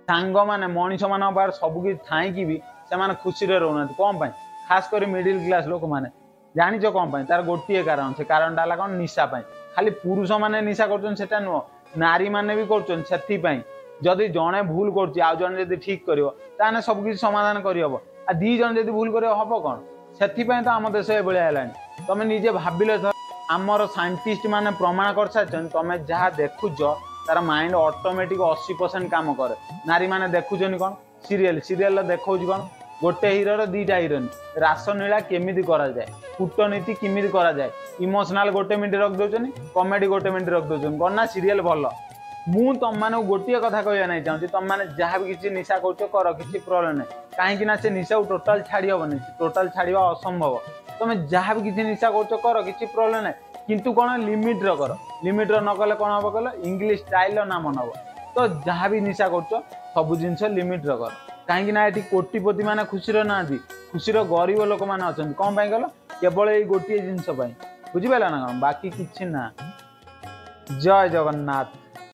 सांग माने मनीष मान पार सबकि थी भी से खुशी रोना कौन पाई खास कर मिडिल क्लास लोक मैंने जानिच कौन पाई तार गोटे कारण से कारण है कौन निशा खाली पुरुष मैंने निशा कर नुह नारी मैंने भी कर जदि जड़े भूल कर ठीक कर सबकि समाधान करहब आ दी जन जब भूल कर हम कौन से तो आम देश ये तुम निजे भाविले आमर साइंटिस्ट मैंने प्रमाण कर सारी तुम जहाँ देखुच तार माइंड ऑटोमेटिक 80% काम करे नारी मैंने देखुन कौन सीरियल सीरियल देखा कौन गोटे हिरोर दीटा हिरोइन रासलीला केमी करा जाए कूटनीति केमी करा जाए इमोशनाल गोटे मिनट रख दौन कमेडी गोटे मिनट रख दौन कौन ना सीरियल भल मु तुम मैंने गोटे कथा कहना नहीं चाहूँगी तुम मैंने जहाँ भी किसी निशा कर किसी प्रोब्लेम ना कहीं से निशा को टोटाल छाड़ी हेनी टोटाल छाड़ा असंभव तुम जहाँ भी किसी निशा कर किसी प्रोब्लेम ना किंतु कौन लिमिट कर लिमिट न कले कौन हम कह इंग्लीश स्टाइल नाम नब तो जहाँ भी निशा कर सब जिन लिमिट कर कहीं ये कोटिपति मैंने खुशी ना खुशीर गरीब लोक मैंने अच्छा कौन कल केवल ये गोटे जिनस बुझीपारा ना कौन बाकी किसी ना जय जगन्नाथ।